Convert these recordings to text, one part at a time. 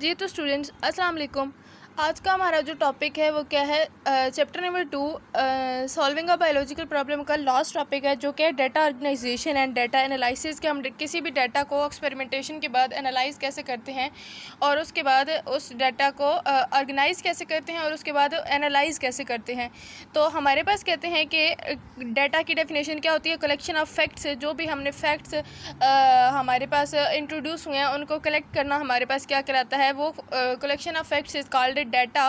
जी तो स्टूडेंट्स अस्सलाम वालेकुम। आज का हमारा जो टॉपिक है वो क्या है, chapter number 2 solving a biological problem का लास्ट टॉपिक है, जो कि data organisation and data analysis के। हम किसी भी डाटा को एक्सपेरिमेंटेशन के बाद एनालाइज कैसे करते हैं और उसके बाद उस डाटा को ऑर्गेनाइज कैसे करते हैं और उसके बाद एनालाइज कैसे करते हैं। तो हमारे पास कहते हैं कि डाटा की डेफिनेशन क्या होती है, कलेक्शन ऑफ फैक्ट्स। जो भी हमने फैक्ट्स हमारे पास इंट्रोड्यूस हुए हैं उनको कलेक्ट करना हमारे पास क्या कहलाता है, वो collection of facts is called data.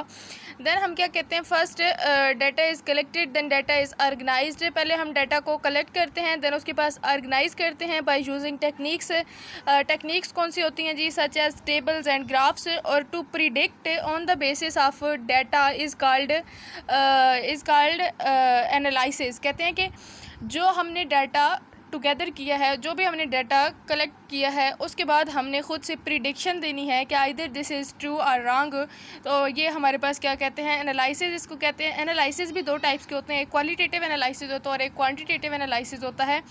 Then हम क्या कहते हैं, first data is collected, then data is organised. पहले हम डाटा को कलेक्ट करते हैं, देन उसके पास ऑर्गेनाइज करते हैं बाय यूजिंग टेक्निक्स। टेक्निक्स कौन सी होती हैं जी, such as tables and graphs. और to predict on the basis of data is called analysis. कहते हैं कि जो हमने डाटा टुगेदर किया है, जो भी हमने डाटा कलेक्ट किया है, उसके बाद हमने ख़ुद से प्रिडिक्शन देनी है कि आइदर दिस इज़ ट्रू और रॉन्ग। तो ये हमारे पास क्या कहते हैं, एनालिसिस इसको कहते हैं। एनालिसिस भी दो टाइप्स के होते हैं, एक क्वालिटेटिव एनालिसिस होता है और एक क्वांटिटेटिव एनालिसिस होता है।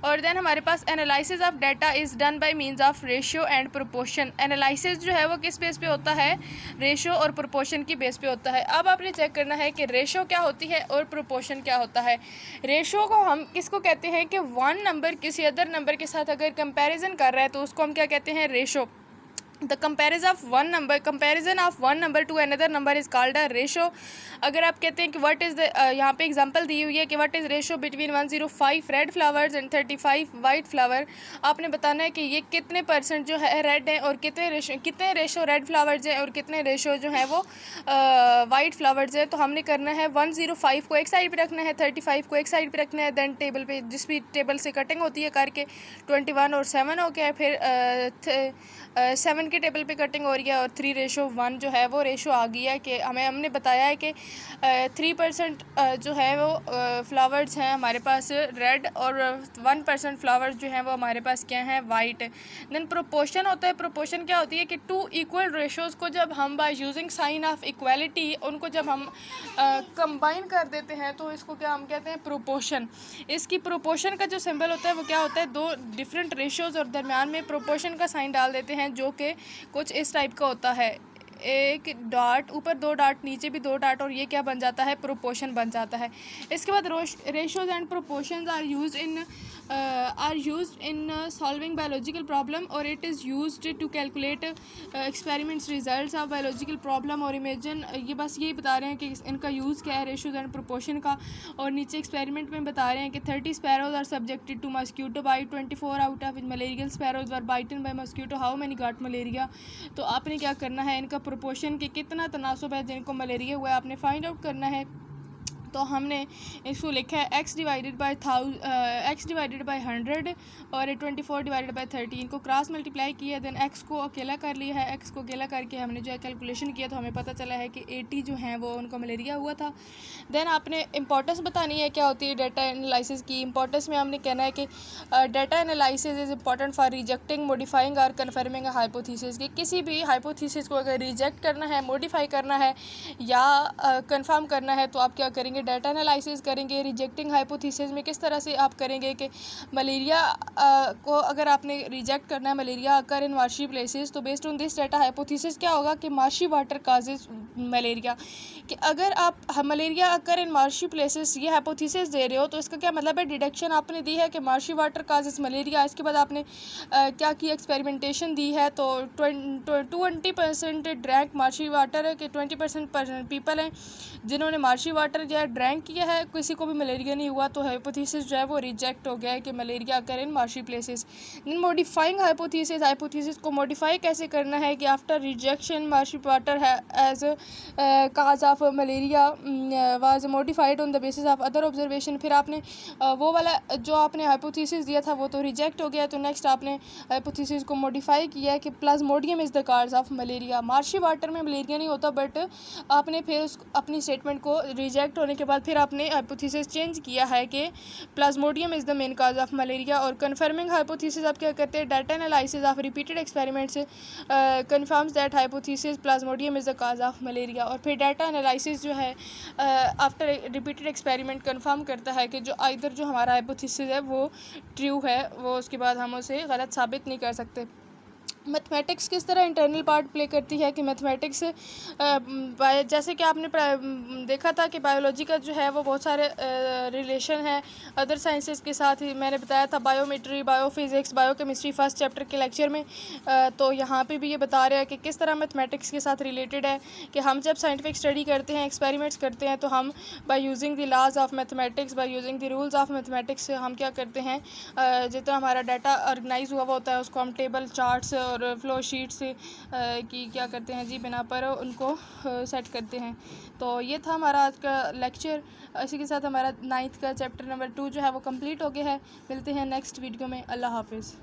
और देन हमारे पास analysis of data is done by means of ratio and proportion. Analysis जो है वो किस बेस पे होता है, रेशियो और प्रोपोर्शन की बेस पे होता है। अब आपने चेक करना है कि रेशियो क्या होती है और प्रोपोर्शन क्या होता है। रेशियो को हम किसको कहते हैं कि वन नंबर किसी अदर नंबर के साथ अगर कंपैरिजन कर रहा है तो उसको हम क्या कहते हैं, ratio. The comparison of one number two another number is called a ratio. अगर आप कहते हैं कि व्हाट इज़ द, यहाँ पे एग्जांपल दी हुई है कि what is ratio between 105 red flowers and 35 white flower. आपने बताना है कि ये कितने परसेंट जो है रेड है और कितने रेशो रेड फ्लावर्स हैं और कितने रेशो जो है वो वाइट फ्लावर्स हैं। तो हमने करना है 105 को एक साइड पे रखना है, 35 को एक साइड पे रखना है, देन टेबल पे जिस भी टेबल से कटिंग होती है करके 21 और 7 हो गया, फिर 7 के टेबल पे कटिंग हो रही है और 3:1 जो है वो रेशो आ गई है कि हमने बताया है कि 3% जो है वो फ्लावर्स हैं हमारे पास रेड और 1% फ्लावर्स जो हैं वो हमारे पास क्या हैं, वाइट। देन प्रोपोर्शन होता है। प्रोपोर्शन क्या होती है कि टू इक्वल रेशोज़ को जब हम by using sign of equality उनको जब हम कंबाइन कर देते हैं तो इसको क्या हम कहते हैं, प्रोपोर्शन। इसकी प्रोपोर्शन का जो सिंबल होता है वो क्या होता है, दो डिफरेंट रेशोज़ और दरमियान में प्रोपोर्शन का साइन डाल देते हैं, जो कि कुछ इस टाइप का होता है, एक डॉट ऊपर, दो डॉट नीचे भी दो डॉट, और ये क्या बन जाता है, प्रोपोर्शन बन जाता है। इसके बाद ratios and proportions are used in solving biological problem और it is used to calculate experiments results of biological problem और इमेजिन। ये बस यही बता रहे हैं कि इनका यूज़ क्या है, रेशोज़ एंड प्रोपोर्शन का। और नीचे एक्सपेरिमेंट में बता रहे हैं कि 30 sparrows are subjected to mosquito bite, 24 out of malarial sparrows were bitten by mosquito, how many got malaria. तो आपने क्या करना है, इनका प्रोपोर्शन के कितना तनासुब है जिनको मलेरिया हुआ है आपने फाइंड आउट करना है। तो हमने इसको लिखा है x डिवाइडेड बाय 100 और 24 डिवाइडेड बाय 30, इनको क्रॉस मल्टीप्लाई किया, देन x को अकेला कर लिया है। x को अकेला करके हमने जो है कैलकुलेशन किया तो हमें पता चला है कि 80 जो हैं वो उनको मलेरिया हुआ था। देन आपने इंपॉर्टेंस बतानी है क्या होती है डाटा एनालिसिस की। इंपॉर्टेंस में हमने कहना है कि data analysis is important for rejecting, modifying और कन्फर्मिंग हाइपोथेसिस। कि किसी भी हाइपोथेसिस को अगर रिजेक्ट करना है, मॉडिफाई करना है या कंफर्म करना है तो आप क्या करेंगे, डाटा एनालिसिस करेंगे। रिजेक्टिंग हाइपोथेसिस में किस तरह से आप करेंगे कि मलेरिया को अगर आपने रिजेक्ट करना है, malaria occur in marshy places, तो based on this data hypothesis क्या होगा कि मार्शी वाटर काजेज मलेरिया। कि अगर आप malaria occur in marshy places ये हाइपोथेसिस दे रहे हो तो इसका क्या मतलब है, डिडक्शन आपने दी है कि मार्शी वाटर काजेज मलेरिया। इसके बाद आपने क्या की, एक्सपेरिमेंटेशन दी है तो 20% ड्रैंक मार्शी वाटर है कि 20% पीपल हैं जिन्होंने मार्शी वाटर जो है ड्रैंक किया है, किसी को भी मलेरिया नहीं हुआ। तो हाइपोथेसिस जो है वो रिजेक्ट हो गया है कि malaria occur in marshy places. Then modifying hypothesis, hypothesis को मॉडिफाई कैसे करना है कि आफ्टर रिजेक्शन मार्शी वाटर है as cause of malaria was modified on the basis of other observation. फिर आपने वो वाला जो आपने हाइपोथेसिस दिया था वो तो रिजेक्ट हो गया, तो नेक्स्ट आपने हाइपोथेसिस को मॉडिफाई किया है कि Plasmodium is the cause of malaria. Marshy water में मलेरिया नहीं होता, बट आपने फिर उस अपनी स्टेटमेंट को रिजेक्ट होने के बाद फिर आपने हाइपोथेसिस चेंज किया है कि Plasmodium is the main cause of malaria. और कन्फर्मिंग हाइपोथेसिस आप क्या करते हैं, data analysis of repeated experiments confirms that hypothesis Plasmodium is the cause of malaria. और फिर डाटा एनालिसिस जो है आफ्टर रिपीटेड एक्सपेरिमेंट कन्फर्म करता है कि जो आइदर जो हमारा हाइपोथेसिस है वो ट्रू है, वो उसके बाद हम उसे गलत साबित नहीं कर सकते। मैथमेटिक्स किस तरह इंटरनल पार्ट प्ले करती है कि मैथमेटिक्स जैसे कि आपने देखा था कि बायोलॉजी का जो है वो बहुत सारे रिलेशन है अदर साइंसेस के साथ ही। मैंने बताया था biometry, biophysics, biochemistry first chapter के लेक्चर में। तो यहाँ पे भी ये बता रहे हैं कि किस तरह मैथमेटिक्स के साथ रिलेटेड है कि हम जब साइंटिफिक स्टडी करते हैं, एक्सपेरिमेंट्स करते हैं, तो हम by using the laws of mathematics, by using the rules of mathematics हम क्या करते हैं, जितना हमारा डाटा ऑर्गेनाइज हुआ होता है उसको हम टेबल, चार्ट्स और फ्लो शीट्स की क्या करते हैं जी बिना पर उनको सेट करते हैं। तो ये था हमारा आज का लेक्चर। इसी के साथ हमारा 9th का चैप्टर नंबर 2 जो है वो कंप्लीट हो गया है। मिलते हैं नेक्स्ट वीडियो में। अल्लाह हाफिज़।